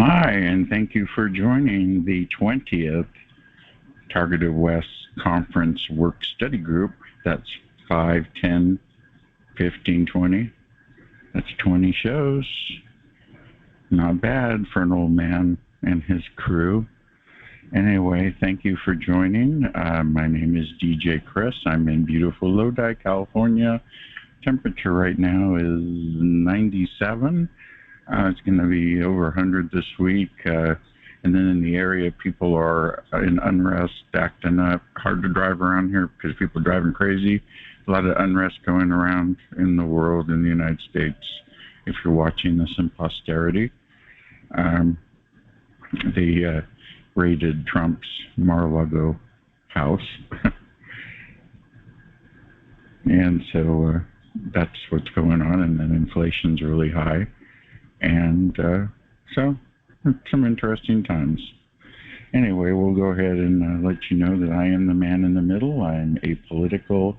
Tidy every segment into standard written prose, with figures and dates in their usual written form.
Hi, and thank you for joining the 20th Targeted West Conference Work Study Group. That's 5, 10, 15, 20. That's 20 shows. Not bad for an old man and his crew. Anyway, thank you for joining. My name is DJ Chris. I'm in beautiful Lodi, California. Temperature right now is 97. It's going to be over 100 this week. And then in the area, people are in unrest, acting up. Hard to drive around here because people are driving crazy. A lot of unrest going around in the world, in the United States, if you're watching this in posterity. They raided Trump's Mar-a-Lago house. And so that's what's going on. And then inflation's really high. And so some interesting times. Anyway, we'll go ahead and let you know that I am the man in the middle. I am apolitical.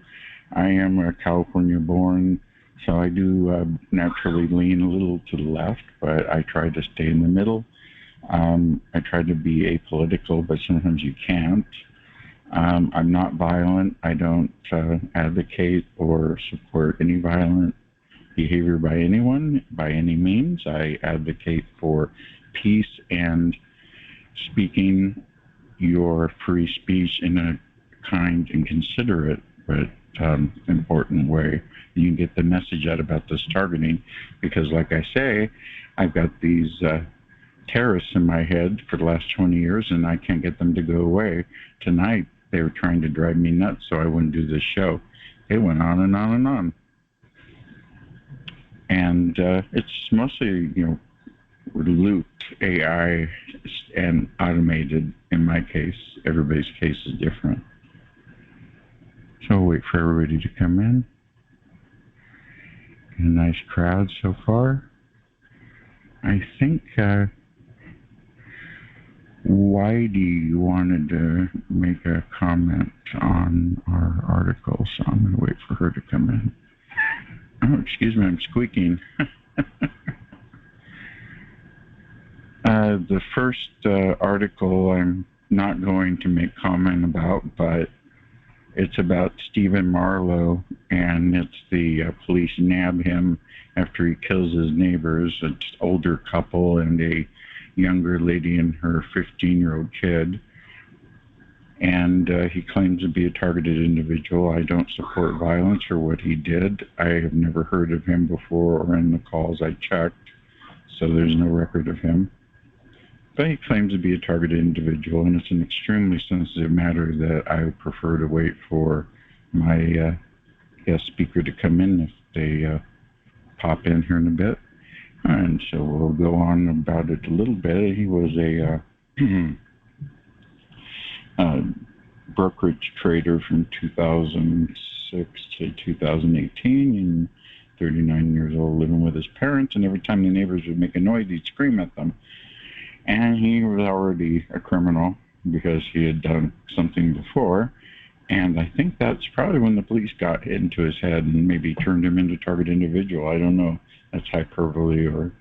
I am a California born, so I do naturally lean a little to the left, but I try to stay in the middle. I try to be apolitical, but sometimes you can't. I'm not violent. I don't advocate or support any violent behavior by anyone, by any means. I advocate for peace and speaking your free speech in a kind and considerate but important way. You can get the message out about this targeting, because like I say, I've got these terrorists in my head for the last 20 years and I can't get them to go away. Tonight they were trying to drive me nuts so I wouldn't do this show. It went on and on and on. And it's mostly, loot, AI, and automated. In my case, everybody's case is different. So I'll wait for everybody to come in. A nice crowd so far. I think Whitey wanted to make a comment on our article, so I'm going to wait for her to come in. Oh, excuse me, I'm squeaking. The first article I'm not going to make comment about, but it's about Stephen Marlowe, and it's the police nab him after he kills his neighbors, an older couple and a younger lady and her 15-year-old kid. And he claims to be a targeted individual. I don't support violence or what he did. I have never heard of him before or in the calls I checked, so there's no record of him. But he claims to be a targeted individual, and it's an extremely sensitive matter that I would prefer to wait for my guest speaker to come in if they pop in here in a bit. And so we'll go on about it a little bit. He was a brokerage trader from 2006 to 2018, and 39 years old, living with his parents, and every time the neighbors would make a noise, he'd scream at them. And he was already a criminal because he had done something before, and I think that's probably when the police got into his head and maybe turned him into target individual. I don't know. That's hyperbole or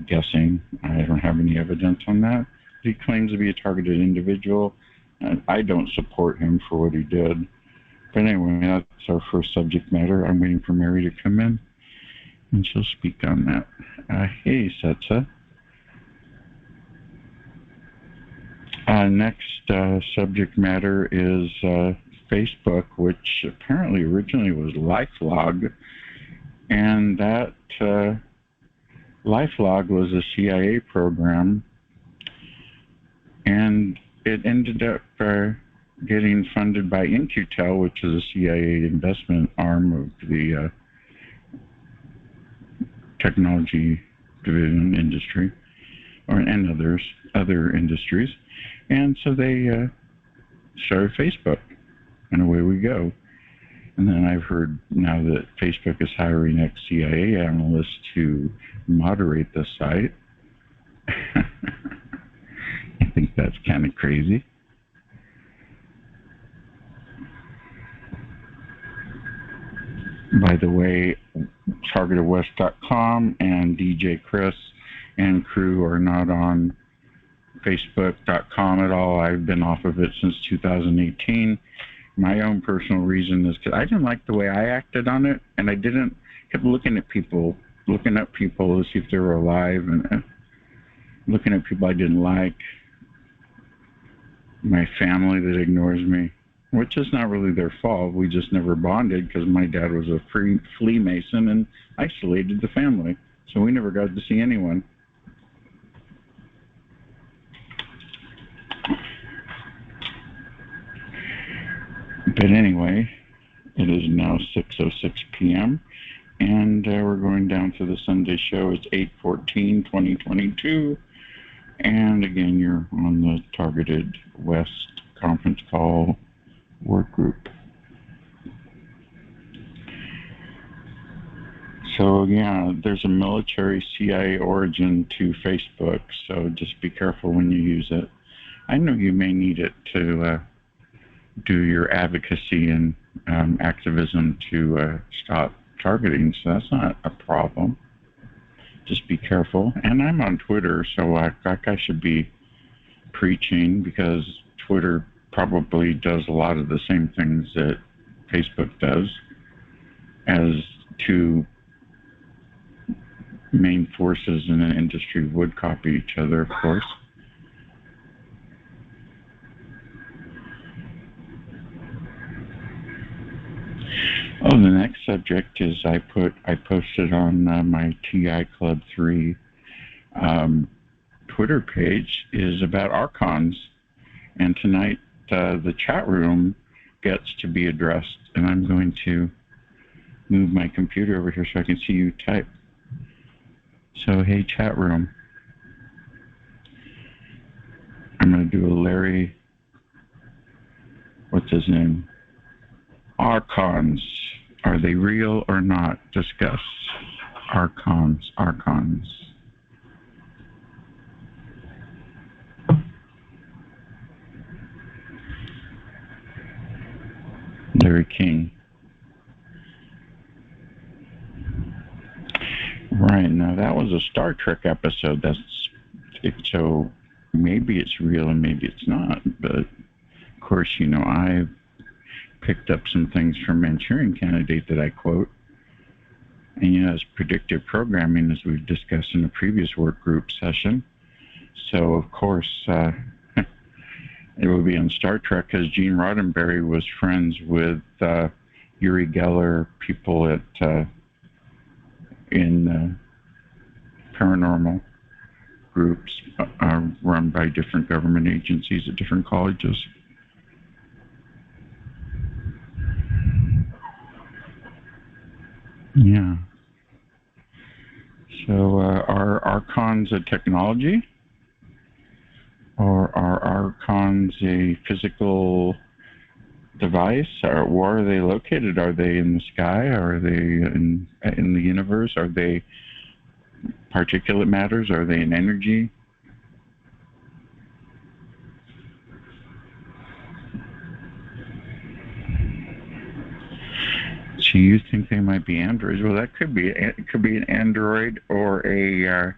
guessing. I don't have any evidence on that. He claims to be a targeted individual. I don't support him for what he did. But anyway, that's our first subject matter. I'm waiting for Mary to come in, and she'll speak on that. Hey, Setsa. Next subject matter is Facebook, which apparently originally was LifeLog. And that LifeLog was a CIA program, and it ended up getting funded by In-Q-Tel, which is a CIA investment arm of the technology division industry, and other industries. And so they started Facebook, and away we go. And then I've heard now that Facebook is hiring ex-CIA analysts to moderate the site. I think that's kind of crazy. By the way, TargetedWest.com and DJ Chris and crew are not on Facebook.com at all. I've been off of it since 2018. My own personal reason is because I didn't like the way I acted on it, and I kept looking up people to see if they were alive, and looking at people I didn't like, my family that ignores me, which is not really their fault. We just never bonded because my dad was a flea mason and isolated the family, so we never got to see anyone. But anyway, it is now 6:06 p.m. and we're going down to the Sunday show. It's 8/14/2022, and again, you're on the Targeted West conference call work group. So yeah, there's a military CIA origin to Facebook, so just be careful when you use it. I know you may need it to do your advocacy and activism to stop targeting, so that's not a problem. Just be careful. And I'm on Twitter, so I should be preaching, because Twitter probably does a lot of the same things that Facebook does, as two main forces in an industry would copy each other, of course. Oh, the next subject is I posted on my TI Club 3 Twitter page is about archons, and tonight the chat room gets to be addressed, and I'm going to move my computer over here so I can see you type. So hey, chat room, I'm going to do a Larry, what's his name? Archons. Are they real or not? Discuss. Archons. Larry King. Right, now that was a Star Trek episode. So maybe it's real and maybe it's not. But of course, I've picked up some things from Manchurian Candidate that I quote. And it's predictive programming, as we've discussed in a previous work group session. So of course, it would be on Star Trek, because Gene Roddenberry was friends with Uri Geller, people in paranormal groups run by different government agencies at different colleges. Yeah. So are archons a technology? Or are archons a physical device? Or where are they located? Are they in the sky? Are they in the universe? Are they particulate matters? Are they in energy? So you think they might be androids? Well, that could be. It could be an android or a.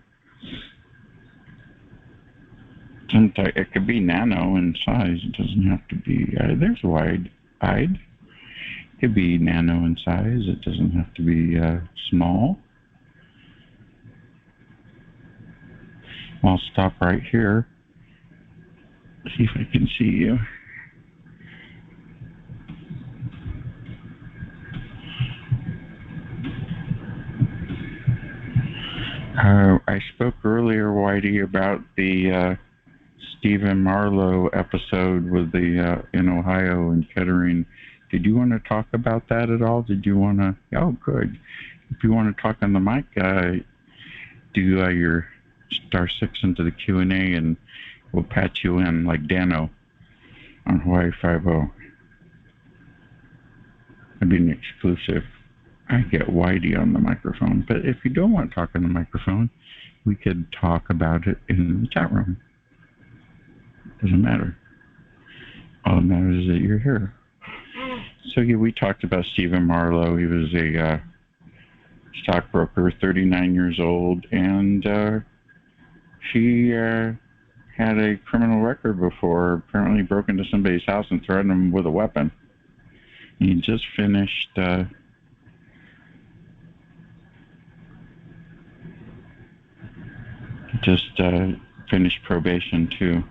It could be nano in size. It doesn't have to be. There's wide-eyed. It could be nano in size. It doesn't have to be small. I'll stop right here. See if I can see you. I spoke earlier, Whitey, about the Stephen Marlowe episode with the in Ohio and Kettering. Did you want to talk about that at all? Did you want to? Oh, good. If you want to talk on the mic, do your *6 into the Q&A, and we'll patch you in like Dano on Hawaii 5-0. That'd be an exclusive. I get Whitey on the microphone, but if you don't want to talk on the microphone, we could talk about it in the chat room. Doesn't matter. All that matters is that you're here. So yeah, we talked about Stephen Marlowe. He was a stockbroker, 39 years old, and She had a criminal record before, apparently broke into somebody's house and threatened them with a weapon. He just finished finished probation too.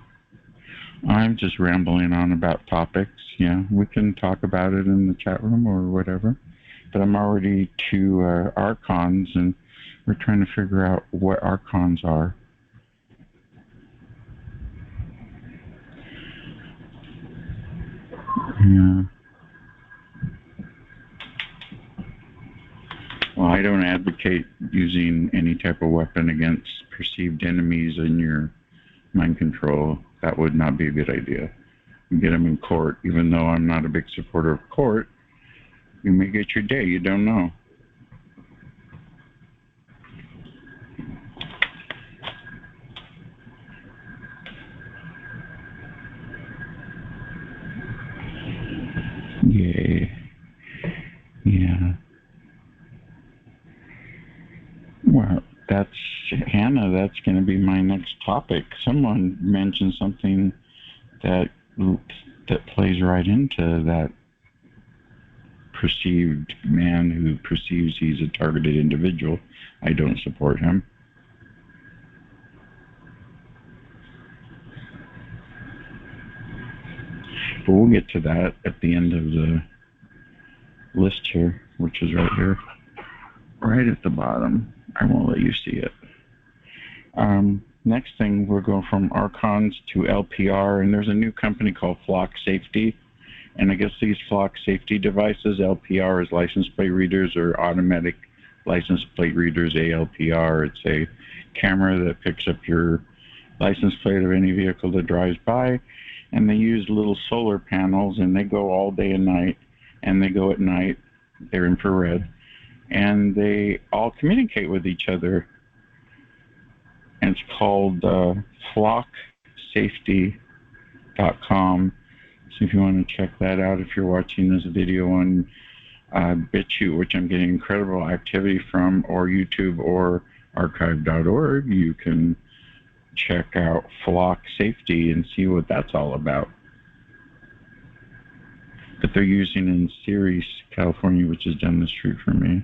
I'm just rambling on about topics. Yeah, we can talk about it in the chat room or whatever. But I'm already to Archons, and we're trying to figure out what Archons are. Yeah. Well, I don't advocate using any type of weapon against perceived enemies in your mind control. That would not be a good idea. You get them in court, even though I'm not a big supporter of court. You may get your day. You don't know. Yay. Yeah. Well, that's Hannah. That's going to be my next topic. Someone mentioned something that plays right into that. Perceived man who perceives he's a targeted individual. I don't support him. But we'll get to that at the end of the list here, which is right here, right at the bottom. I won't let you see it. Next thing, we're going from Archons to LPR, and there's a new company called Flock Safety. And I guess these Flock Safety devices, LPR is license plate readers, or automatic license plate readers, ALPR. It's a camera that picks up your license plate of any vehicle that drives by, and they use little solar panels, and they go all day and night, and they go at night. They're infrared, and they all communicate with each other. And it's called flocksafety.com. So if you want to check that out, if you're watching this video on BitChute, which I'm getting incredible activity from, or YouTube or archive.org, you can check out Flock Safety and see what that's all about. But they're using in Ceres, California, which is down the street from me.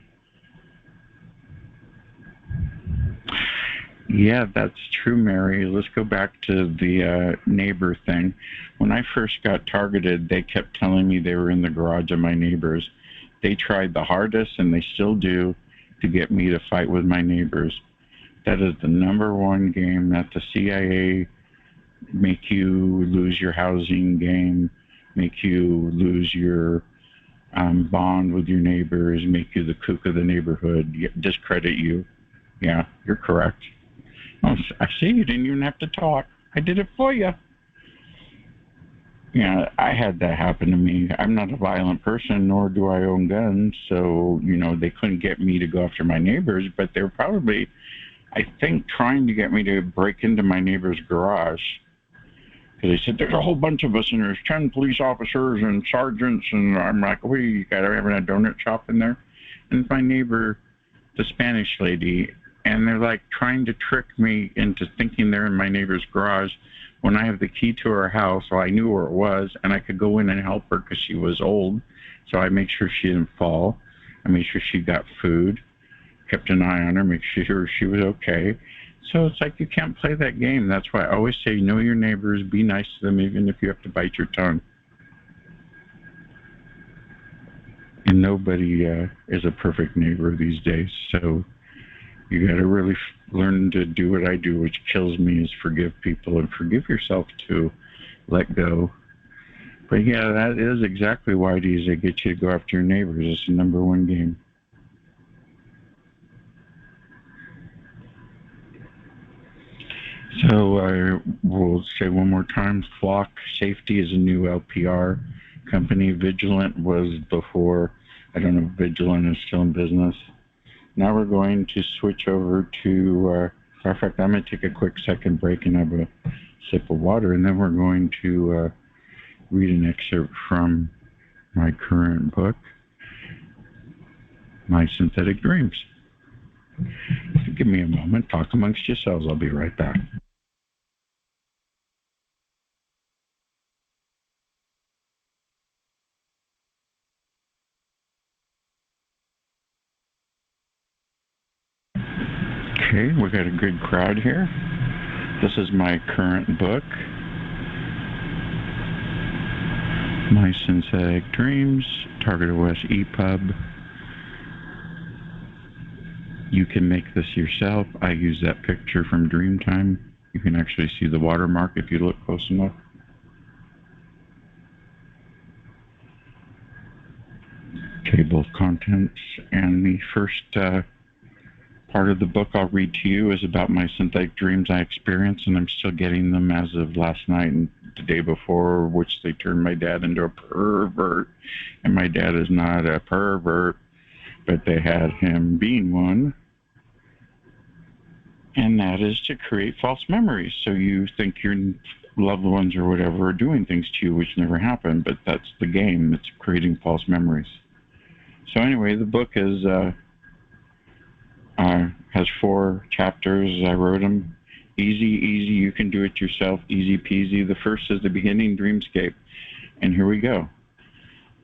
Yeah, that's true, Mary. Let's go back to the neighbor thing. When I first got targeted, they kept telling me they were in the garage of my neighbors. They tried the hardest, and they still do, to get me to fight with my neighbors. That is the #1 game that the CIA make you lose your housing game, make you lose your bond with your neighbors, make you the kook of the neighborhood, discredit you. Yeah, you're correct. Oh, I see, you didn't even have to talk. I did it for you. Yeah, I had that happen to me. I'm not a violent person, nor do I own guns, so, they couldn't get me to go after my neighbors, but they were probably, I think, trying to get me to break into my neighbor's garage. Because they said, there's a whole bunch of us, and there's 10 police officers and sergeants, and I'm like, what, you got having a donut shop in there? And my neighbor, the Spanish lady, and they're like trying to trick me into thinking they're in my neighbor's garage when I have the key to her house. So I knew where it was, and I could go in and help her because she was old. So I made sure she didn't fall. I made sure she got food, kept an eye on her, make sure she was okay. So it's like you can't play that game. That's why I always say know your neighbors, be nice to them, even if you have to bite your tongue. And nobody is a perfect neighbor these days, so you got to really learn to do what I do, which kills me, is forgive people and forgive yourself too. Let go. But yeah, that is exactly why these they get you to go after your neighbors. It's the #1 game. So I will say one more time, Flock Safety is a new LPR company. Vigilant was before. I don't know if Vigilant is still in business. Now we're going to switch over to, in fact, I'm going to take a quick second break and have a sip of water, and then we're going to read an excerpt from my current book, My Synthetic Dreams. Give me a moment. Talk amongst yourselves. I'll be right back. Okay, we got a good crowd here. This is my current book, My Synthetic Dreams, TargetedWest EPUB. You can make this yourself. I use that picture from Dreamtime. You can actually see the watermark if you look close enough. Table of contents. And the first part of the book I'll read to you is about my synthetic dreams I experienced, and I'm still getting them as of last night and the day before, which they turned my dad into a pervert. And my dad is not a pervert, but they had him being one. And that is to create false memories. So you think your loved ones or whatever are doing things to you which never happened, but that's the game. It's creating false memories. So anyway, the book is has 4 chapters. I wrote them. Easy, you can do it yourself, easy peasy. The first is the beginning dreamscape. And here we go.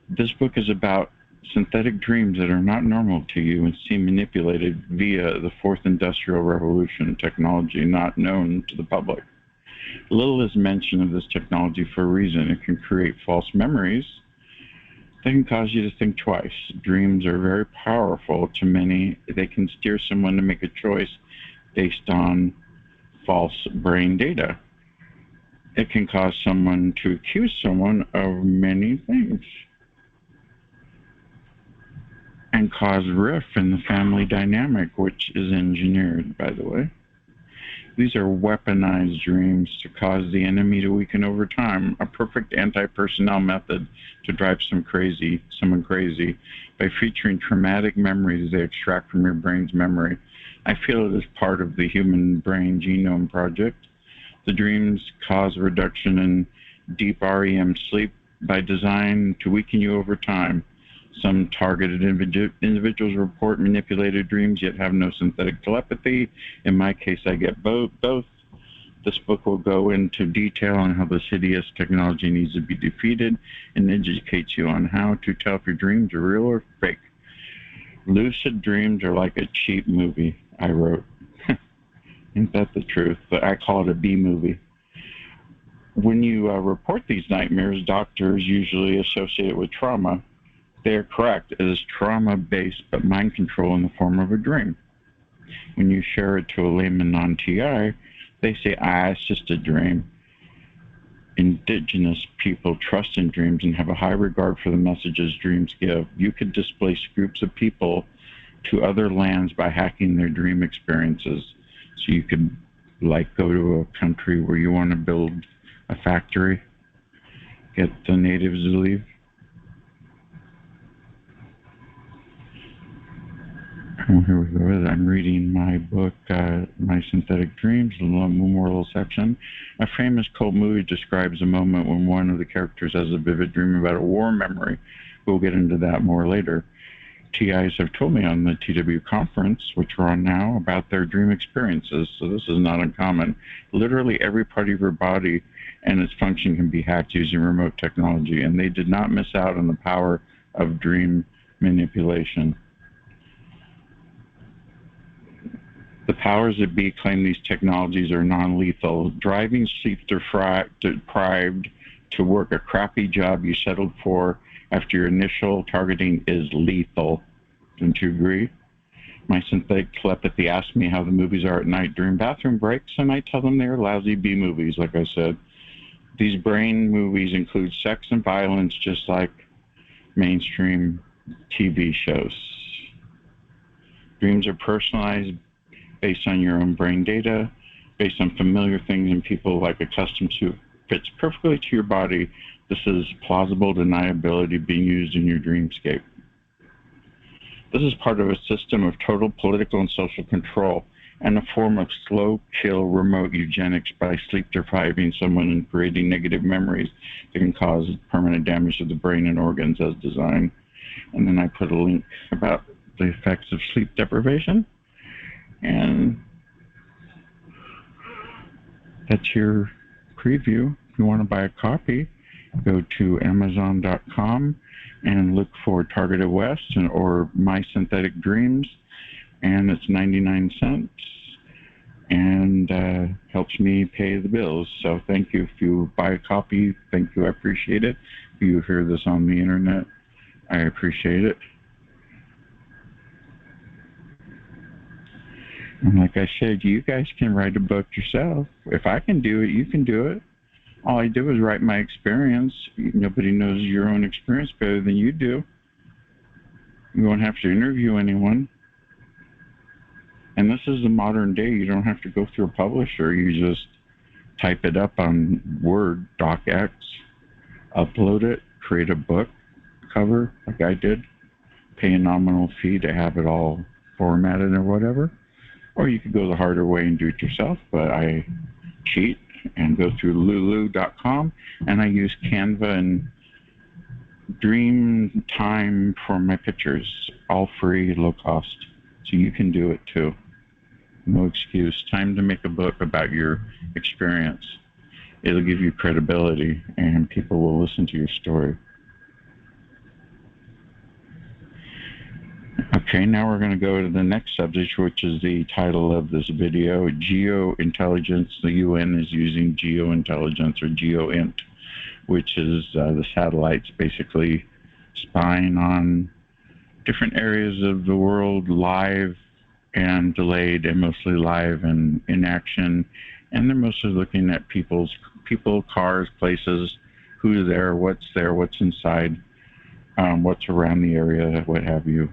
This book is about synthetic dreams that are not normal to you and seem manipulated via the 4th Industrial Revolution technology not known to the public. Little is mentioned of this technology for a reason. It can create false memories that can cause you to think twice. Dreams are very powerful to many. They can steer someone to make a choice based on false brain data. It can cause someone to accuse someone of many things and cause rift in the family dynamic, which is engineered, by the way. These are weaponized dreams to cause the enemy to weaken over time, a perfect anti-personnel method to drive someone crazy by featuring traumatic memories they extract from your brain's memory. I feel it is part of the Human Brain Genome Project. The dreams cause a reduction in deep REM sleep by design to weaken you over time. Some targeted individuals report manipulated dreams yet have no synthetic telepathy. In my case, I get both. This book will go into detail on how this hideous technology needs to be defeated and educates you on how to tell if your dreams are real or fake. Lucid dreams are like a cheap movie, I wrote. Ain't that the truth? But I call it a B movie. When you report these nightmares, doctors usually associate it with trauma. They are correct. It is trauma-based, but mind control in the form of a dream. When you share it to a layman non-TI, they say, it's just a dream. Indigenous people trust in dreams and have a high regard for the messages dreams give. You could displace groups of people to other lands by hacking their dream experiences. So you could, go to a country where you want to build a factory, get the natives to leave. Here we go. I'm reading my book, My Synthetic Dreams, the memorial section. A famous cult movie describes a moment when one of the characters has a vivid dream about a war memory. We'll get into that more later. TIs have told me on the TW conference, which we're on now, about their dream experiences, so this is not uncommon. Literally every part of your body and its function can be hacked using remote technology, and they did not miss out on the power of dream manipulation. The powers that be claim these technologies are non-lethal, driving sleep-deprived to work a crappy job you settled for after your initial targeting is lethal. Don't you agree? My synthetic telepathy asks me how the movies are at night during bathroom breaks, and I tell them they're lousy B movies, like I said. These brain movies include sex and violence, just like mainstream TV shows. Dreams are personalized based on your own brain data, based on familiar things and people accustomed to. Fits perfectly to your body. This is plausible deniability being used in your dreamscape. This is part of a system of total political and social control and a form of slow kill remote eugenics by sleep depriving someone and creating negative memories that can cause permanent damage to the brain and organs as designed. And then I put a link about the effects of sleep deprivation. And that's your preview. If you want to buy a copy, go to Amazon.com and look for Targeted West or My Synthetic Dreams, and it's 99 cents and helps me pay the bills. So thank you. If you buy a copy, thank you. I appreciate it. If you hear this on the internet, I appreciate it. And like I said, you guys can write a book yourself. If I can do it, you can do it. All I do is write my experience. Nobody knows your own experience better than you do. You won't have to interview anyone. And this is the modern day. You don't have to go through a publisher. You just type it up on Word, docx, upload it, create a book cover like I did, pay a nominal fee to have it all formatted or whatever. Or you could go the harder way and do it yourself, but I cheat and go through lulu.com, and I use Canva and Dreamtime for my pictures, all free, low cost. So you can do it too. No excuse. Time to make a book about your experience. It'll give you credibility, and people will listen to your story. Okay, now we're going to go to the next subject, which is the title of this video, Geointelligence. The UN is using geointelligence, or GEOINT, which is the satellites basically spying on different areas of the world, live and delayed, and mostly live and in action. And they're mostly looking at people, cars, places, who's there, what's inside, what's around the area, what have you.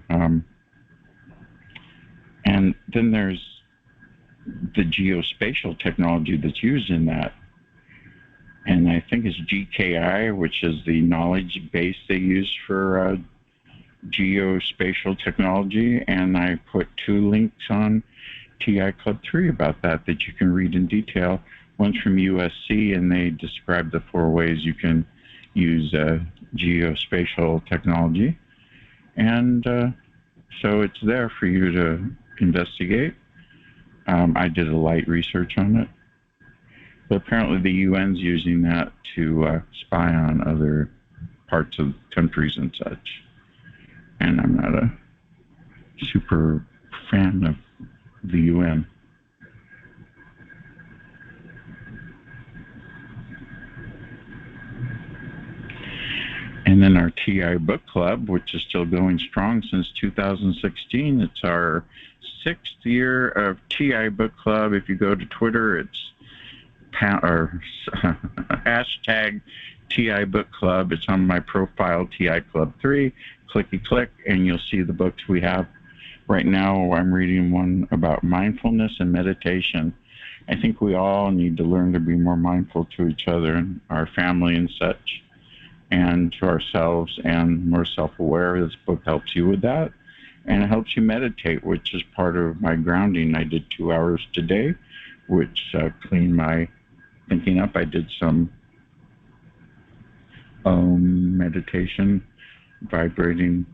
And then there's the geospatial technology that's used in that. And I think it's GKI, which is the knowledge base they use for geospatial technology. And I put 2 links on TI Club 3 about that you can read in detail. One's from USC, and they describe the 4 ways you can use geospatial technology. And so it's there for you to investigate. I did a light research on it. But apparently the UN's using that to spy on other parts of countries and such. And I'm not a super fan of the UN. And then our TI Book Club, which is still going strong since 2016. It's our 6th year of TI Book Club. If you go to Twitter, it's hashtag TI Book Club. It's on my profile, TI Club 3. Clicky-click, and you'll see the books we have. Right now, I'm reading one about mindfulness and meditation. I think we all need to learn to be more mindful to each other and our family and such, and to ourselves, and more self-aware. This book helps you with that, and it helps you meditate, which is part of my grounding. I did 2 hours today, which cleaned my thinking up. I did some meditation, vibrating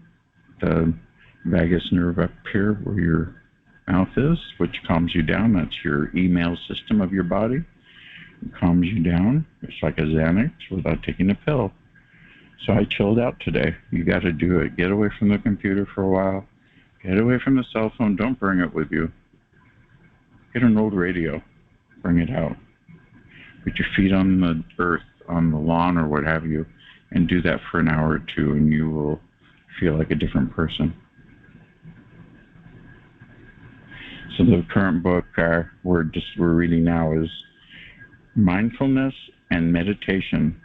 the vagus nerve up here where your mouth is, which calms you down. That's your email system of your body. It calms you down. It's like a Xanax without taking a pill. So I chilled out today. You got to do it. Get away from the computer for a while. Get away from the cell phone. Don't bring it with you. Get an old radio. Bring it out. Put your feet on the earth, on the lawn or what have you, and do that for an hour or 2, and you will feel like a different person. So the current book we're reading now is Mindfulness and Meditation.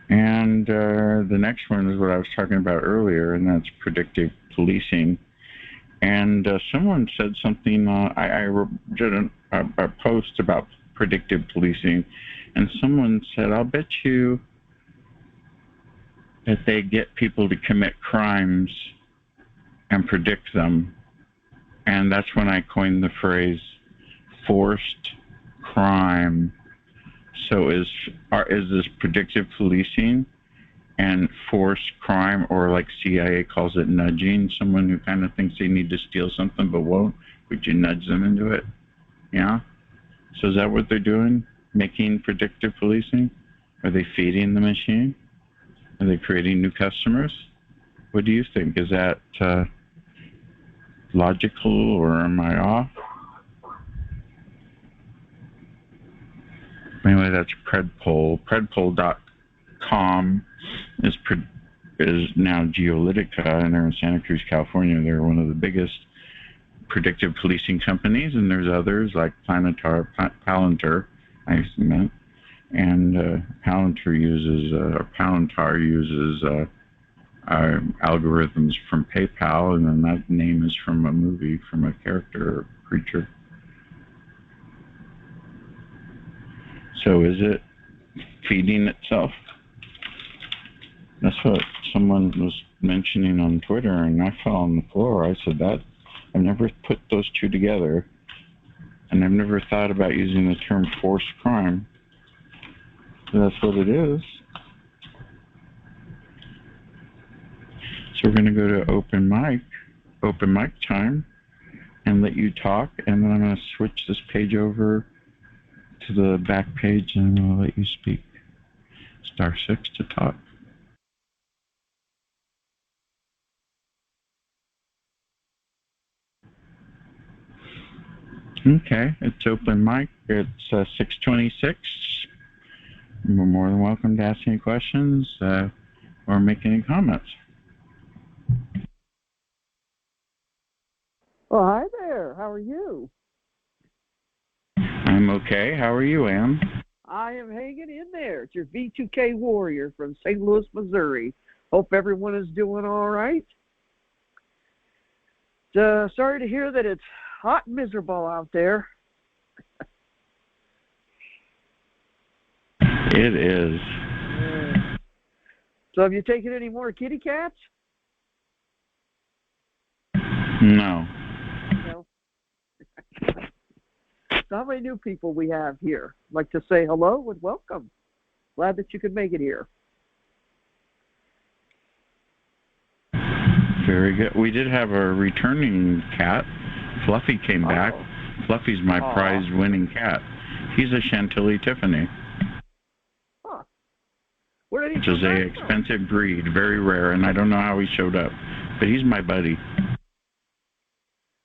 And the next one is what I was talking about earlier, and that's predictive policing. And someone said something, I did a post about predictive policing, and someone said, I'll bet you that they get people to commit crimes and predict them. And that's when I coined the phrase forced crime. So is this predictive policing? and force crime, or like CIA calls it nudging, someone who kind of thinks they need to steal something but won't, but you nudge them into it. Yeah? So is that what they're doing? Making predictive policing? Are they feeding the machine? Are they creating new customers? What do you think? Is that logical, or am I off? Anyway, that's Predpol. Predpol.com is now Geolytica, and they're in Santa Cruz, California. They're one of the biggest predictive policing companies, and there's others like Palantir, I meant, and Palantir uses algorithms from PayPal, and then that name is from a movie, from a character or creature. So is it feeding itself? That's what someone was mentioning on Twitter, and I fell on the floor. I said that I've never put those two together, and I've never thought about using the term forced crime. So that's what it is. So we're going to go to open mic time, and let you talk, and then I'm going to switch this page over to the back page, and I'll let you speak. *6 to talk. Okay, it's open mic. It's 6:26. You're more than welcome to ask any questions or make any comments. Well, hi there. How are you? I'm okay. How are you, Ann? I am hanging in there. It's your V2K warrior from St. Louis, Missouri. Hope everyone is doing all right. Sorry to hear that it's hot and miserable out there. It is. So have you taken any more kitty cats? No. No. So how many new people we have here? I'd like to say hello and welcome. Glad that you could make it here. Very good. We did have a returning cat. Fluffy came back. Fluffy's my prize-winning cat. He's a Chantilly Tiffany. Huh. Where did he Which is an expensive breed, very rare, and I don't know how he showed up, but he's my buddy.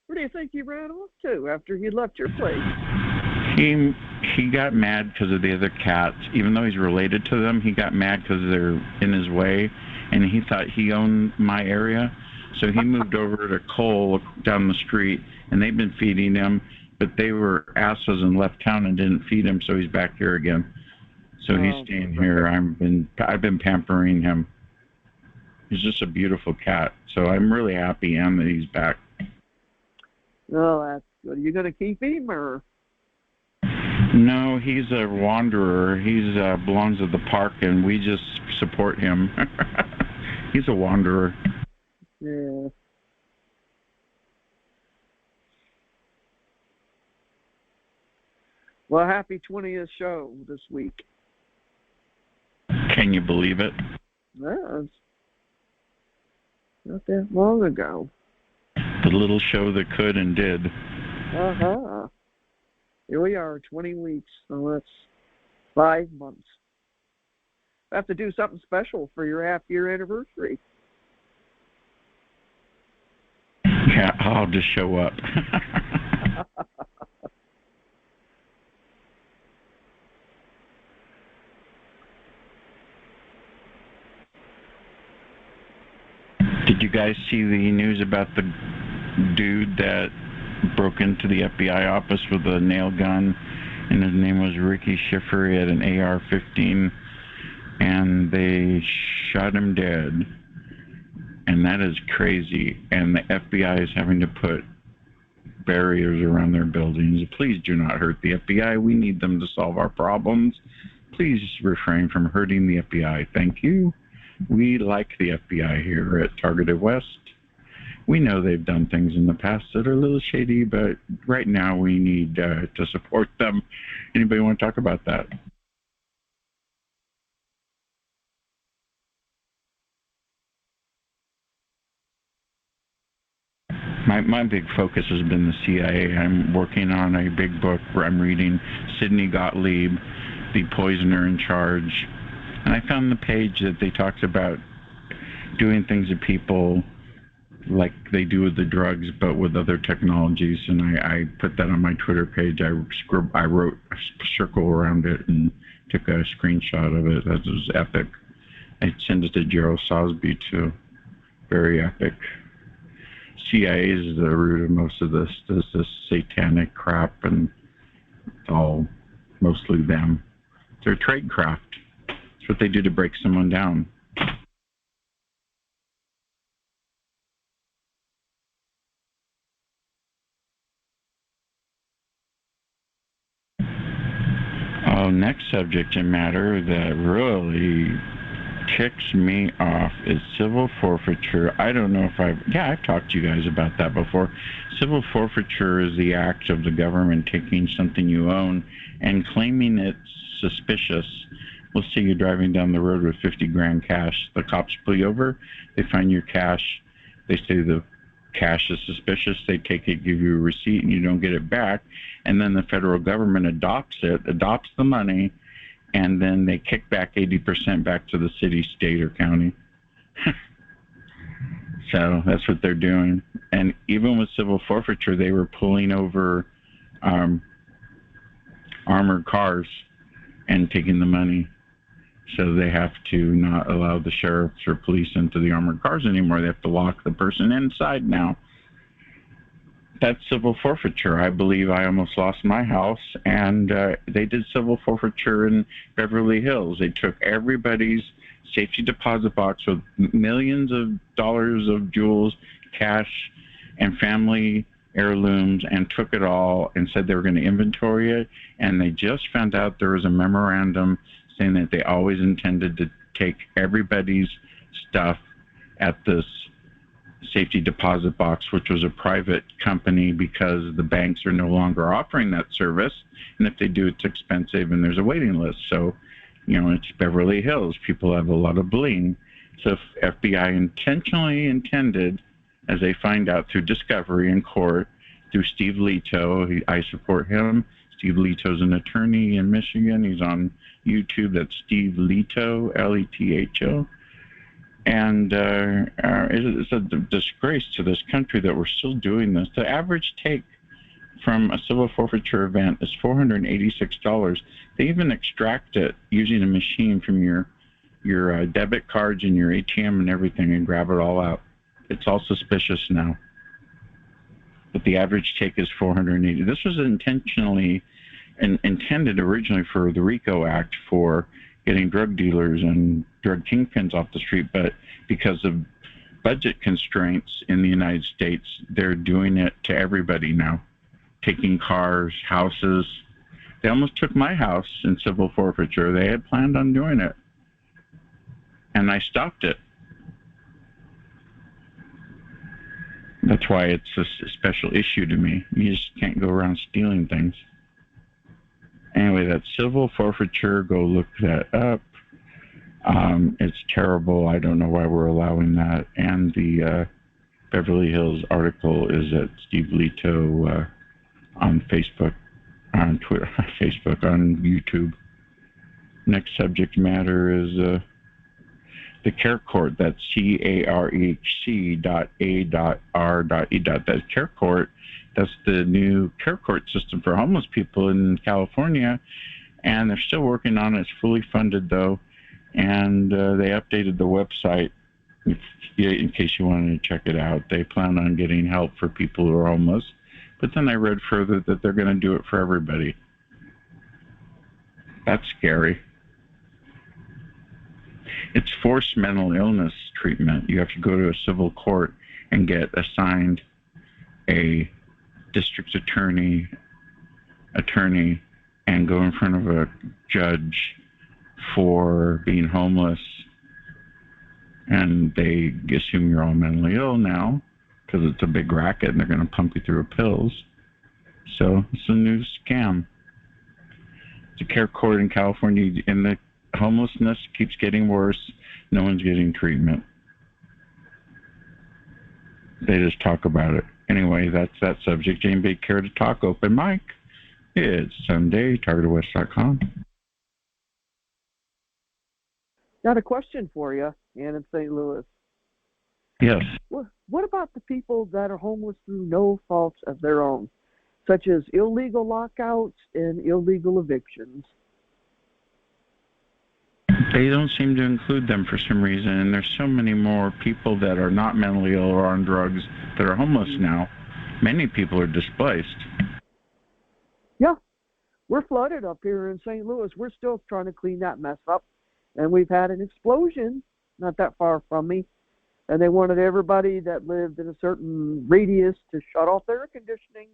Where do you think he ran off to after he left your place? He got mad because of the other cats. Even though he's related to them, he got mad because they're in his way, and he thought he owned my area. So he moved over to Cole down the street, and they've been feeding him, but they were asses and left town and didn't feed him, so he's back here again. So he's staying here. I've been pampering him. He's just a beautiful cat. So I'm really happy, Ann, that he's back. Oh, that's good. Are you going to keep him, or? No, he's a wanderer. He belongs to the park, and we just support him. He's a wanderer. Yeah. Well, happy 20th show this week. Can you believe it? Yeah, it's not that long ago. The little show that could and did. Uh-huh. Here we are, 20 weeks. So that's 5 months. I have to do something special for your half-year anniversary. Yeah, I'll just show up. Did you guys see the news about the dude that broke into the FBI office with a nail gun, and his name was Ricky Schiffer? He had an AR-15, and they shot him dead. And that is crazy. And the FBI is having to put barriers around their buildings. Please do not hurt the FBI. We need them to solve our problems. Please refrain from hurting the FBI. Thank you. We like the FBI here at Targeted West. We know they've done things in the past that are a little shady, but right now we need to support them. Anybody want to talk about that? My big focus has been the CIA. I'm working on a big book where I'm reading Sidney Gottlieb, The Poisoner in Charge. And I found the page that they talked about doing things to people like they do with the drugs, but with other technologies. And I put that on my Twitter page. I wrote a circle around it and took a screenshot of it. That was epic. I sent it to Gerald Sosby too. Very epic. CIA is the root of most of this. This satanic crap, and it's all mostly them. They're tradecraft. It's what they do to break someone down. Oh, next subject matter that really ticks me off is civil forfeiture. I don't know if I've talked to you guys about that before. Civil forfeiture is the act of the government taking something you own and claiming it's suspicious. Let's say you're driving down the road with 50 grand cash. The cops pull you over, they find your cash, they say the cash is suspicious, they take it, give you a receipt, and you don't get it back, and then the federal government adopts the money, and then they kick back 80% back to the city, state, or county. So that's what they're doing. And even with civil forfeiture, they were pulling over armored cars and taking the money. So they have to not allow the sheriffs or police into the armored cars anymore. They have to lock the person inside now. That's civil forfeiture. I believe I almost lost my house, and they did civil forfeiture in Beverly Hills. They took everybody's safety deposit box with millions of dollars of jewels, cash, and family heirlooms, and took it all and said they were going to inventory it. And they just found out there was a memorandum saying that they always intended to take everybody's stuff at this safety deposit box, which was a private company, because the banks are no longer offering that service, and if they do, it's expensive and there's a waiting list. So, it's Beverly Hills. People have a lot of bling. So if FBI intentionally intended, as they find out through discovery in court, through Steve Leto, I support him. Steve Leto's an attorney in Michigan. He's on YouTube. That's Steve Leto, Letho. And it's a disgrace to this country that we're still doing this. The average take from a civil forfeiture event is $486. They even extract it using a machine from your debit cards and your ATM and everything and grab it all out. It's all suspicious now. But the average take is $480. This was intentionally intended originally for the RICO Act for getting drug dealers and drug kingpins off the street, but because of budget constraints in the United States, they're doing it to everybody now, taking cars, houses. They almost took my house in civil forfeiture. They had planned on doing it, and I stopped it. That's why it's a special issue to me. You just can't go around stealing things. Anyway, that's civil forfeiture. Go look that up. It's terrible. I don't know why we're allowing that. And the Beverly Hills article is at Steve Leto on Facebook, on Twitter, Facebook, on YouTube. Next subject matter is the care court. That's CAREC.A.R.E. That's care court. That's the new care court system for homeless people in California, and they're still working on it. It's fully funded, though, and they updated the website in case you wanted to check it out. They plan on getting help for people who are homeless, but then I read further that they're going to do it for everybody. That's scary. It's forced mental illness treatment. You have to go to a civil court and get assigned a district attorney, and go in front of a judge for being homeless. And they assume you're all mentally ill now because it's a big racket and they're going to pump you through pills. So it's a new scam. It's a care court in California, and the homelessness keeps getting worse. No one's getting treatment. They just talk about it. anyway, that's that subject. Anybody care to talk? Open mic. It's Sunday, TargetedWest.com. Got a question for you, Ann in St. Louis. Yes. What about the people that are homeless through no fault of their own, such as illegal lockouts and illegal evictions? They don't seem to include them for some reason, and there's so many more people that are not mentally ill or on drugs that are homeless now. Many people are displaced. Yeah, we're flooded up here in St. Louis. We're still trying to clean that mess up, and we've had an explosion not that far from me, and they wanted everybody that lived in a certain radius to shut off their air conditioning,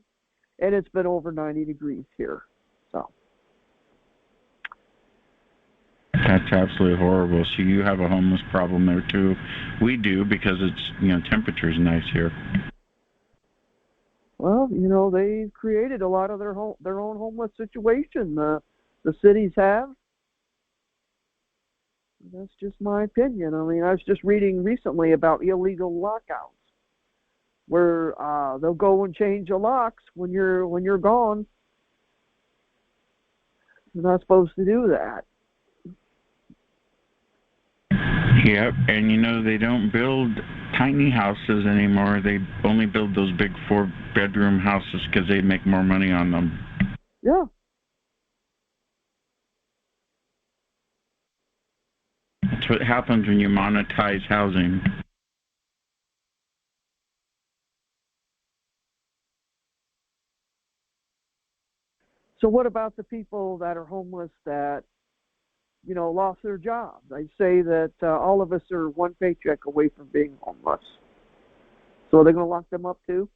and it's been over 90 degrees here. So that's absolutely horrible. So you have a homeless problem there too. We do, because it's, temperature's nice here. Well, they've created a lot of their own homeless situation. The cities have. That's just my opinion. I mean, I was just reading recently about illegal lockouts, where they'll go and change the locks when you're gone. You're not supposed to do that. Yep, and they don't build tiny houses anymore. They only build those big 4-bedroom houses because they make more money on them. Yeah. That's what happens when you monetize housing. So what about the people that are homeless that, lost their jobs? I say that all of us are one paycheck away from being homeless. So are they going to lock them up too?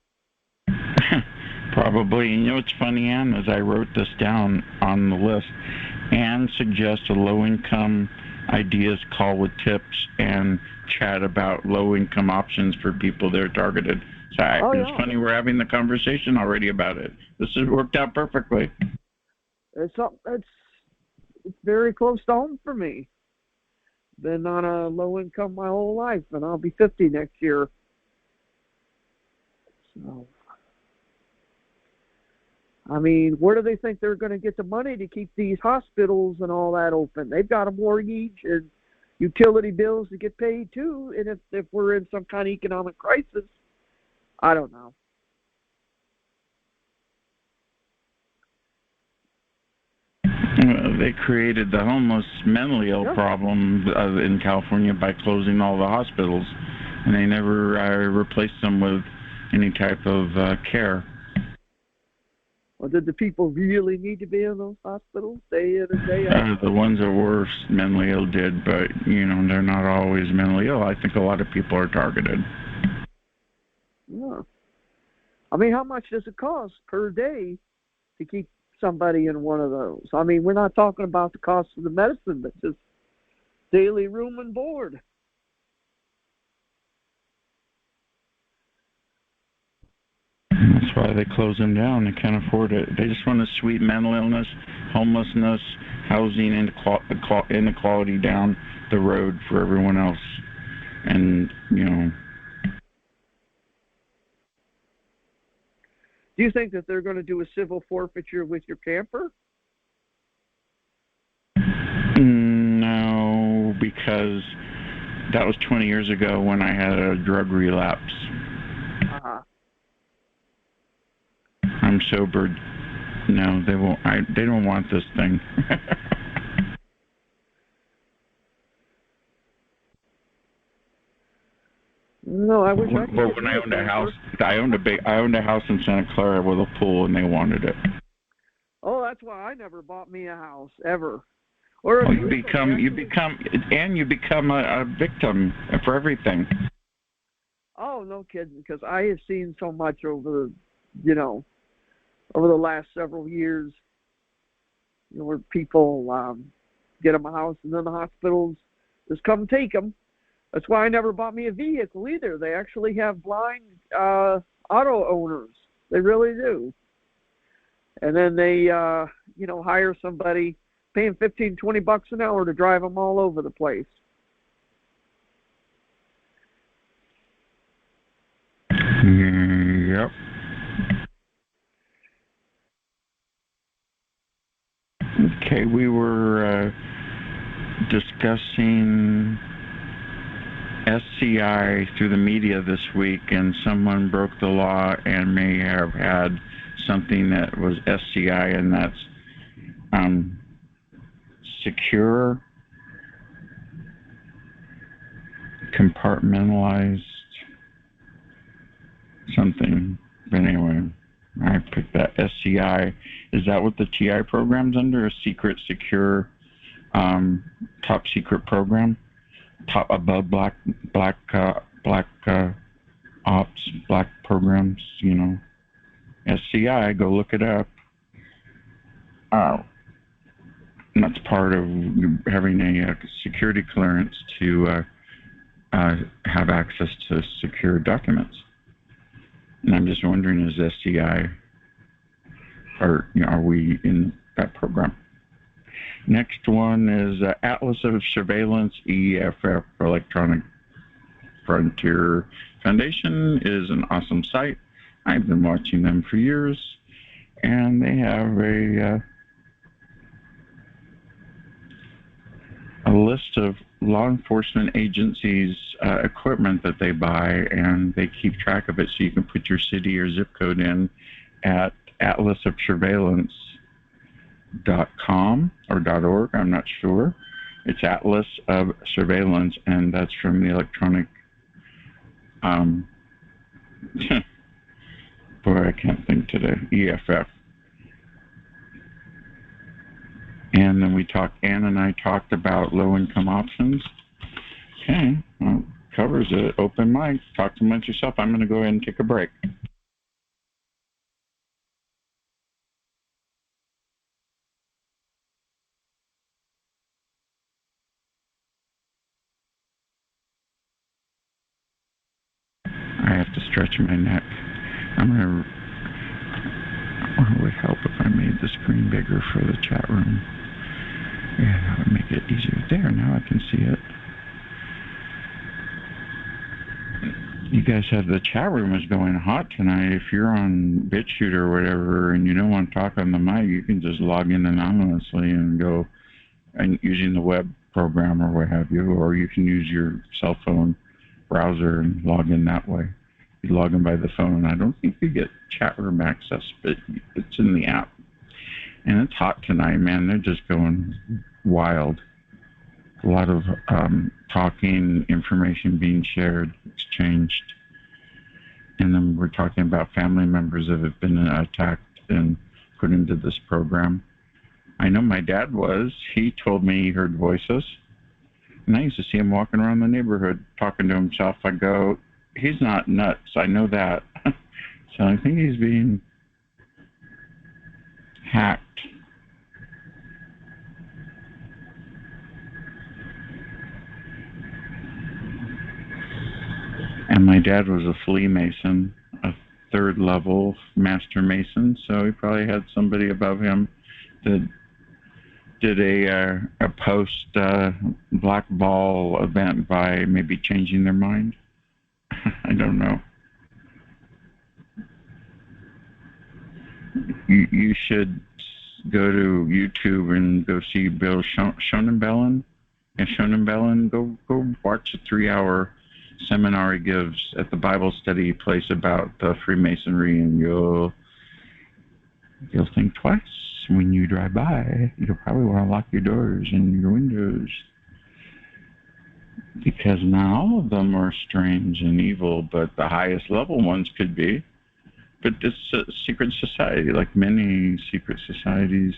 Probably. And what's funny, Ann, is I wrote this down on the list. Ann suggests a low-income ideas call with tips and chat about low-income options for people they're targeted. So it's funny we're having the conversation already about it. This has worked out perfectly. It's very close to home for me. Been on a low income my whole life, and I'll be 50 next year. So, I mean, where do they think they're going to get the money to keep these hospitals and all that open? They've got a mortgage and utility bills to get paid too. And if we're in some kind of economic crisis, I don't know. They created the homeless mentally ill problem in California by closing all the hospitals, and they never replaced them with any type of care. Well, did the people really need to be in those hospitals day in and day out? The ones that were mentally ill did, but, they're not always mentally ill. I think a lot of people are targeted. Yeah. I mean, how much does it cost per day to keep somebody in one of those? I mean, we're not talking about the cost of the medicine, but just daily room and board. That's why they close them down. They can't afford it. They just want to sweep mental illness, homelessness, housing inequality down the road for everyone else. And, Do you think that they're going to do a civil forfeiture with your camper? No, because that was 20 years ago when I had a drug relapse. Uh-huh. I'm sober. No, they won't. They don't want this thing. No, I wish I could. But when I owned a house, I owned a house in Santa Clara with a pool, and they wanted it. Oh, that's why I never bought me a house ever. You become a victim for everything. Oh, no kidding, because I have seen so much over the last several years, where people get them a house and then the hospitals just come take them. That's why I never bought me a vehicle either. They actually have blind auto owners. They really do. And then they, hire somebody, paying $15-20 an hour to drive them all over the place. Yep. Yep. Okay, we were discussing SCI through the media this week, and someone broke the law and may have had something that was SCI, and that's secure, compartmentalized something. But anyway, I picked that SCI. Is that what the TI program's under? A secret, secure, top secret program? Top above black ops, black programs, you know. SCI, go look it up. And that's part of having a security clearance to have access to secure documents. And I'm just wondering, is SCI, or are we in that program? Next one is Atlas of Surveillance, EFF, Electronic Frontier Foundation is an awesome site. I've been watching them for years, and they have a list of law enforcement agencies' equipment that they buy, and they keep track of it, so you can put your city or zip code in at atlasofsurveillance.com or .org, I'm not sure. It's Atlas of Surveillance, and that's from the electronic, boy, I can't think today, EFF. And then Ann and I talked about low-income options. Okay, well, covers it. Open mic. Talk amongst yourself. I'm going to go ahead and take a break. I have to stretch my neck. It would help if I made the screen bigger for the chat room. Yeah, that would make it easier. There, now I can see it. You guys have the chat room is going hot tonight. If you're on BitChute or whatever and you don't want to talk on the mic, you can just log in anonymously and go and using the web program or what have you, or you can use your cell phone browser and log in that way. You log in by the phone. I don't think you get chat room access, but it's in the app. And it's hot tonight, man. They're just going wild. A lot of talking, information being shared, exchanged. And then we're talking about family members that have been attacked and put into this program. I know my dad was. He told me he heard voices. And I used to see him walking around the neighborhood talking to himself. I go, he's not nuts. I know that. So I think he's being hacked. And my dad was a flea mason, a third level master mason, so he probably had somebody above him that did a post black ball event by maybe changing their mind. I don't know. You should go to YouTube and go see Bill Schonenbellen. And Schonenbellen, go watch a 3-hour seminar he gives at the Bible study place about Freemasonry, and you'll think twice when you drive by. You'll probably want to lock your doors and your windows, because not all of them are strange and evil, but the highest level ones could be. But it's a secret society, like many secret societies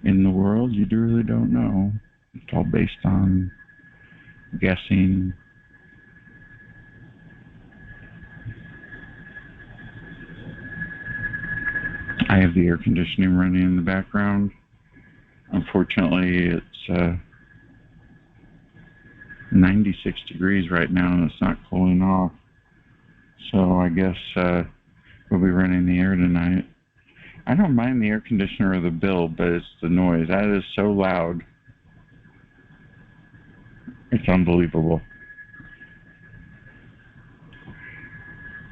in the world. You really don't know. It's all based on guessing. I have the air conditioning running in the background. Unfortunately, it's 96 degrees right now, and it's not cooling off. So I guess we'll be running the air tonight. I don't mind the air conditioner or the bill, but it's the noise. That is so loud. It's unbelievable.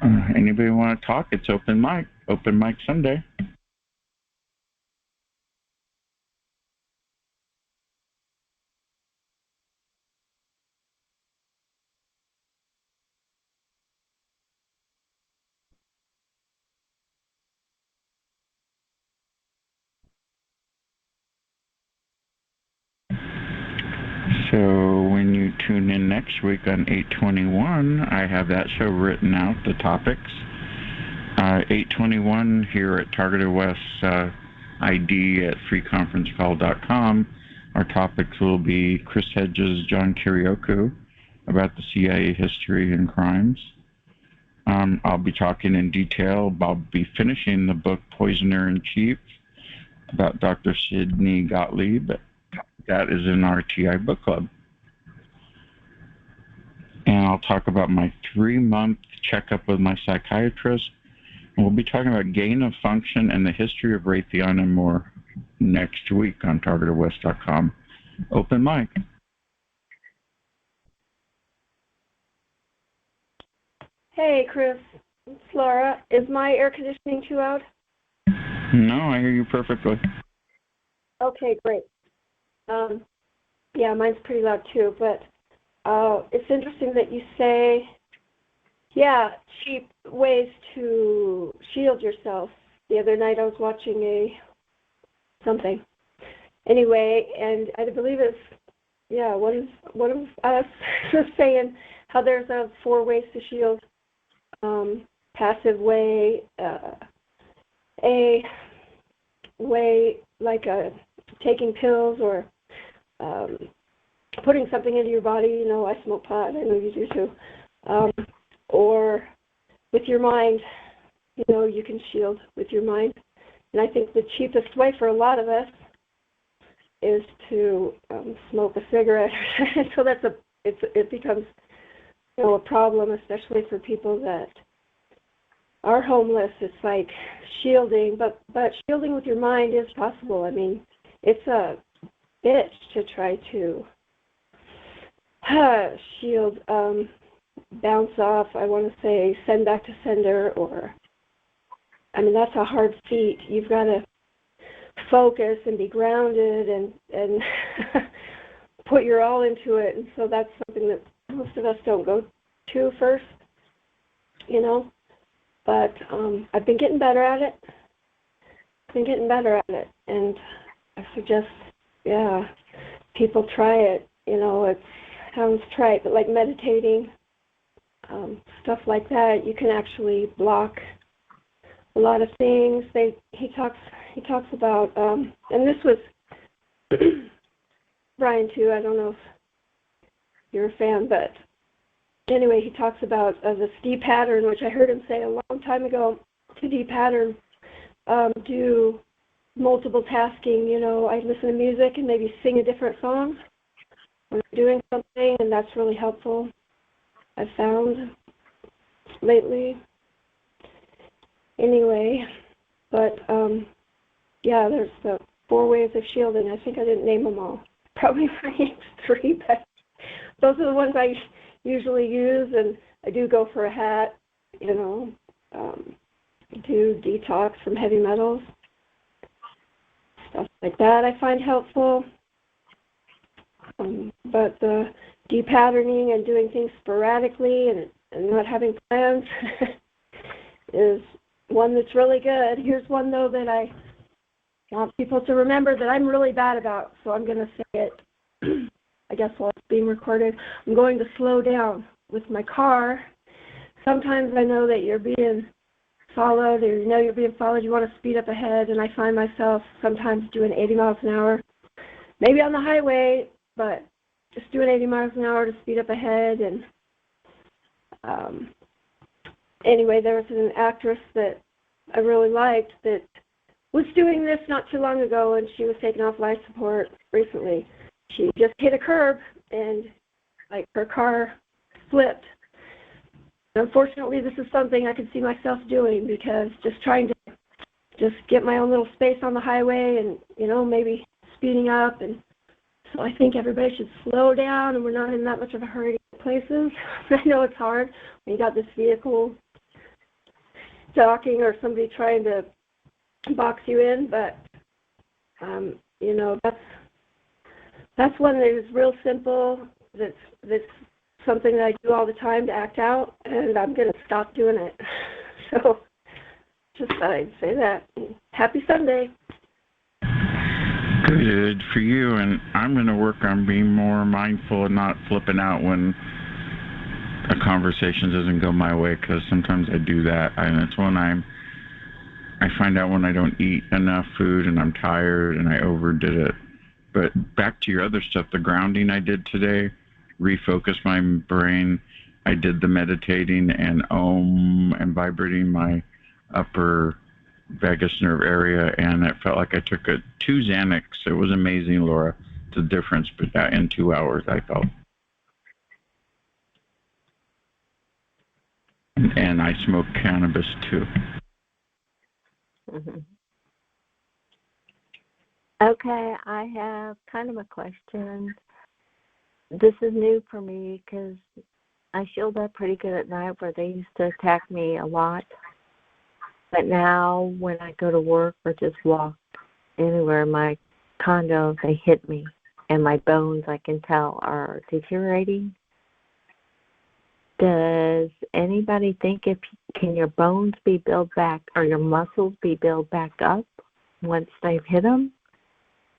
Anybody want to talk? It's open mic Sunday. So when you tune in next week on 821, I have that show written out, the topics. 821 here at TargetedWest ID at freeconferencecall.com. Our topics will be Chris Hedges, John Kirioku about the CIA history and crimes. I'll be talking in detail. I'll be finishing the book Poisoner in Chief about Dr. Sidney Gottlieb. That is in our TI book club. And I'll talk about my 3-month checkup with my psychiatrist. And we'll be talking about gain of function and the history of Raytheon and more next week on TargetedWest.com. Open mic. Hey, Chris. It's Laura. Is my air conditioning too loud? No, I hear you perfectly. Okay, great. Yeah, mine's pretty loud too, but it's interesting that you say, yeah, cheap ways to shield yourself. The other night I was watching something. Anyway, and I believe it's, yeah, one of us was saying how there's 4 ways to shield. Passive way, a way like taking pills or putting something into your body. You know, I smoke pot. I know you do too. Or with your mind, you know, you can shield with your mind. And I think the cheapest way for a lot of us is to smoke a cigarette. So it becomes, you know, a problem, especially for people that are homeless. It's like shielding, but shielding with your mind is possible. I mean, it's a bitch to try to shield, bounce off, I want to say send back to sender, or, I mean, that's a hard feat. You've got to focus and be grounded and put your all into it, and so that's something that most of us don't go to first, you know. But I've been getting better at it. And I suggest, yeah, people try it. You know, it sounds trite, but like meditating, stuff like that, you can actually block a lot of things. He talks about, and this was Brian too. I don't know if you're a fan, but anyway, he talks about this de-pattern, which I heard him say a long time ago. To de-pattern, do multiple tasking. You know, I listen to music and maybe sing a different song when I'm doing something, and that's really helpful, I've found lately. Anyway, but yeah, there's the 4 ways of shielding. I think I didn't name them all. Probably named 3, but those are the ones I usually use, and I do go for a hat, you know, do detox from heavy metals, stuff like that I find helpful. But the de-patterning and doing things sporadically and not having plans is one that's really good. Here's one, though, that I want people to remember that I'm really bad about, so I'm going to say it, I guess, while it's being recorded. I'm going to slow down with my car. Sometimes I know that you're being followed, or you know you're being followed, you want to speed up ahead, and I find myself sometimes doing 80 miles an hour, maybe on the highway, but just doing 80 miles an hour to speed up ahead. And anyway, there was an actress that I really liked that was doing this not too long ago, and she was taken off life support recently. She just hit a curb, and like her car flipped. Unfortunately, this is something I could see myself doing, because just trying to just get my own little space on the highway and, you know, maybe speeding up. And so I think everybody should slow down, and we're not in that much of a hurry to get places. I know it's hard when you got this vehicle stalking or somebody trying to box you in, but that's one that is real simple. That's something that I do all the time to act out, and I'm going to stop doing it. So just thought I'd say that. Happy Sunday. Good for you, and I'm going to work on being more mindful and not flipping out when a conversation doesn't go my way, because sometimes I do that, and it's when I find out when I don't eat enough food and I'm tired and I overdid it. But back to your other stuff, the grounding I did today, refocused my brain. I did the meditating and and vibrating my upper vagus nerve area, and it felt like I took 2 Xanax. It was amazing, Laura, the difference in 2 hours, I felt. And I smoke cannabis too. Mm-hmm. Okay, I have kind of a question. This is new for me because I shield up pretty good at night, where they used to attack me a lot. But now when I go to work or just walk anywhere in my condo, they hit me. And my bones, I can tell, are deteriorating. Does anybody think can your bones be built back, or your muscles be built back up once they've hit them?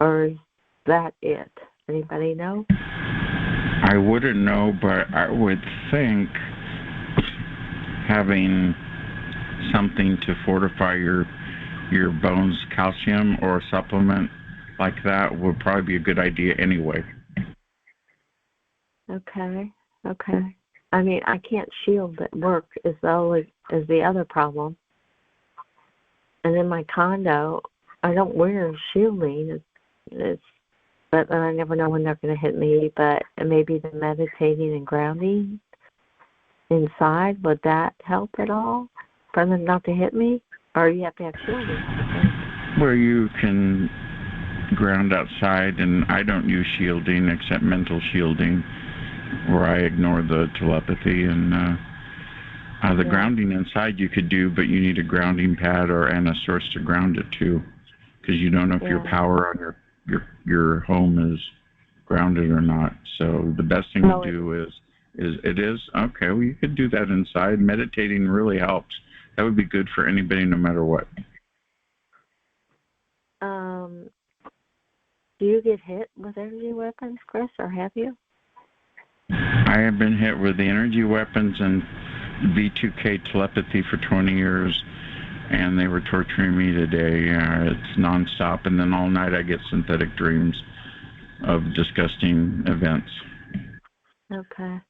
Or is that it? Anybody know? I wouldn't know, but I would think having something to fortify your bones, calcium or a supplement like that would probably be a good idea anyway. Okay. I mean, I can't shield at work is the other problem. And in my condo, I don't wear shielding. But I never know when they're going to hit me. But maybe the meditating and grounding inside, would that help at all for them not to hit me? Or you have to have shielding? Where you can ground outside, and I don't use shielding except mental shielding, where I ignore the telepathy. And the grounding inside you could do, but you need a grounding pad and a source to ground it to, because you don't know if your power on your home is grounded or not. So the best thing to do is it is okay. Well, you could do that inside. Meditating really helps. That would be good for anybody, no matter what. Do you get hit with energy weapons, Chris, or have you? I have been hit with the energy weapons and V2K telepathy for 20 years, and they were torturing me today. It's nonstop, and then all night I get synthetic dreams of disgusting events. Okay.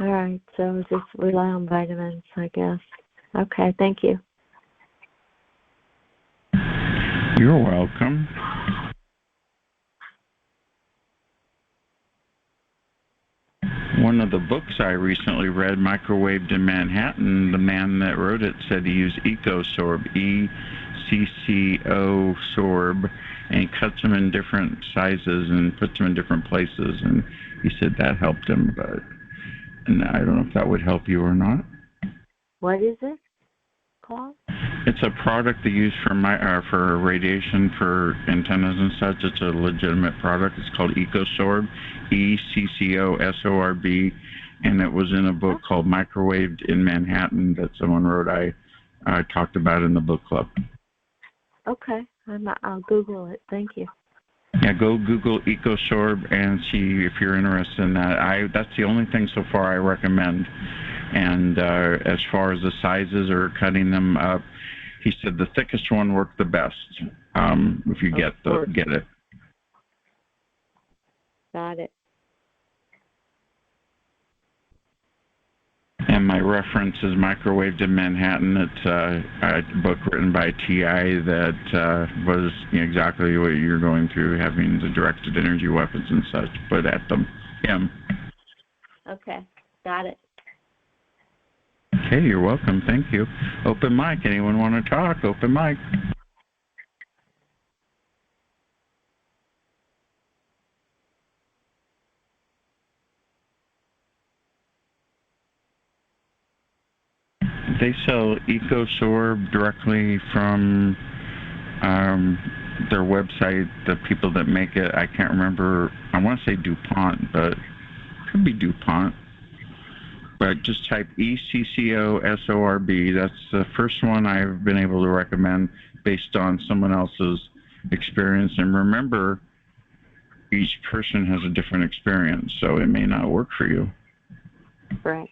All right, so just rely on vitamins, I guess. Okay, thank you. You're welcome. One of the books I recently read, Microwaved in Manhattan, the man that wrote it said he used EcoSorb, ECCO sorb, and he cuts them in different sizes and puts them in different places, and he said that helped him, and I don't know if that would help you or not. What is it called? It's a product they use for radiation for antennas and such. It's a legitimate product. It's called EcoSorb, ECCOSORB, and it was in a book called Microwaved in Manhattan that someone wrote. I talked about in the book club. Okay, I'll Google it. Thank you. Yeah, go Google EcoSorb and see if you're interested in that. That's the only thing so far I recommend. And as far as the sizes or cutting them up, he said the thickest one worked the best. If you get it. Got it. And my reference is Microwaved in Manhattan. It's a book written by T.I. that was exactly what you're going through, having the directed energy weapons and such put at him. Okay, got it. Okay, you're welcome. Thank you. Open mic. Anyone want to talk? Open mic. They sell EcoSorb directly from their website. The people that make it, I can't remember. I want to say DuPont, but it could be DuPont. But just type ECCOSORB. That's the first one I've been able to recommend based on someone else's experience. And remember, each person has a different experience, so it may not work for you. Right.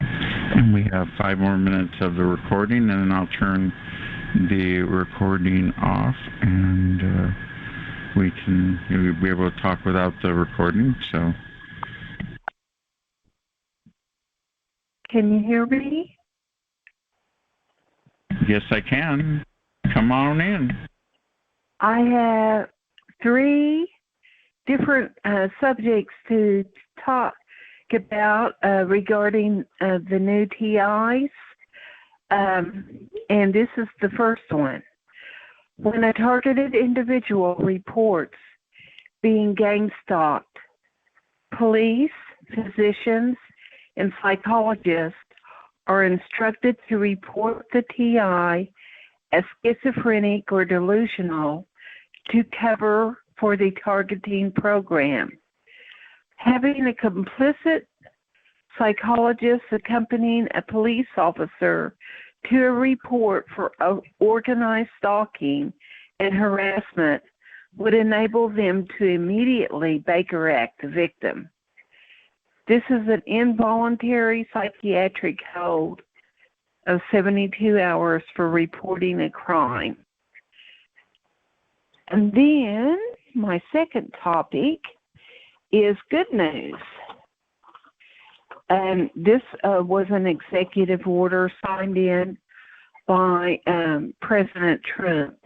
And we have 5 more minutes of the recording, and then I'll turn the recording off, and you'll be able to talk without the recording. So, can you hear me? Yes, I can. Come on in. I have 3 different subjects to talk about regarding the new TIs, and this is the first one. When a targeted individual reports being gang stalked, police, physicians, and psychologists are instructed to report the TI as schizophrenic or delusional to cover for the targeting program. Having a complicit psychologist accompanying a police officer to a report for organized stalking and harassment would enable them to immediately Baker Act the victim. This is an involuntary psychiatric hold of 72 hours for reporting a crime. And then my second topic is good news. And this was an executive order signed in by President Trump.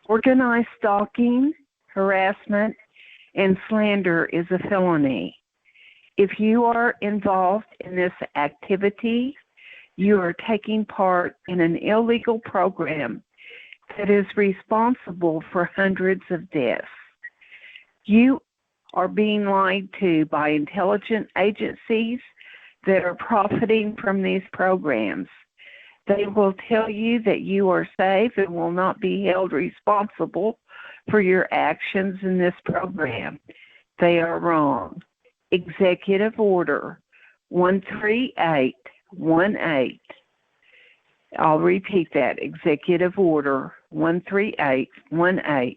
Organized stalking, harassment, and slander is a felony. If you are involved in this activity, you are taking part in an illegal program that is responsible for hundreds of deaths. You are being lied to by intelligence agencies that are profiting from these programs. They will tell you that you are safe and will not be held responsible for your actions in this program. They are wrong. Executive Order 13818. I'll repeat that. Executive Order 13818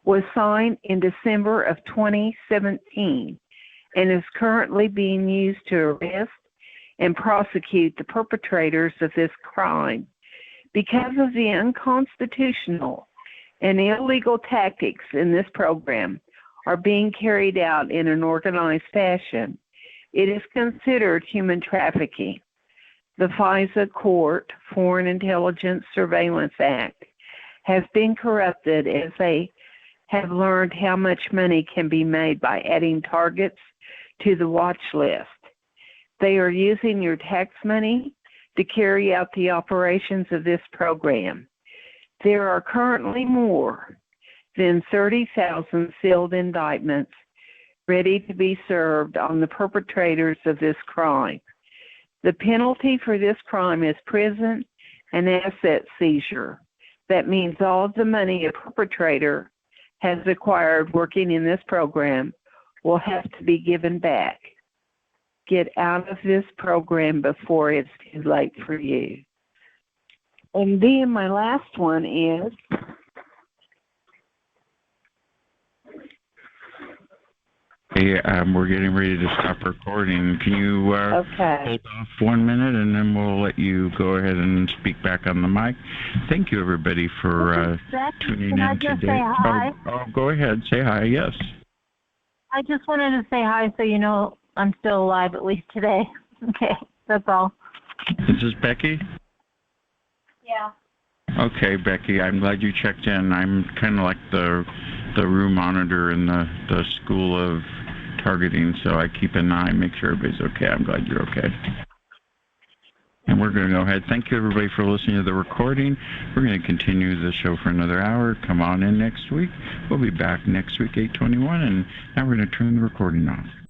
was signed in December of 2017 and is currently being used to arrest and prosecute the perpetrators of this crime. Because of the unconstitutional and illegal tactics in this program are being carried out in an organized fashion, it is considered human trafficking. The FISA Court Foreign Intelligence Surveillance Act has been corrupted as they have learned how much money can be made by adding targets to the watch list. They are using your tax money to carry out the operations of this program. There are currently more than 30,000 sealed indictments ready to be served on the perpetrators of this crime. The penalty for this crime is prison and asset seizure. That means all of the money a perpetrator has acquired working in this program will have to be given back. Get out of this program before it's too late for you. And then my last one is, hey, we're getting ready to stop recording. Can you okay. hold off 1 minute, and then we'll let you go ahead and speak back on the mic. Thank you, everybody, for tuning in today. Say hi? Oh, go ahead. Say hi, yes. I just wanted to say hi so you know I'm still alive, at least today. Okay, that's all. Is this Becky? Yeah. Okay, Becky, I'm glad you checked in. I'm kind of like the room monitor in the school of targeting, so I keep an eye, make sure everybody's okay. I'm glad you're okay. And we're going to go ahead. Thank you, everybody, for listening to the recording. We're going to continue the show for another hour. Come on in next week. We'll be back next week, 8:21, and now we're going to turn the recording off.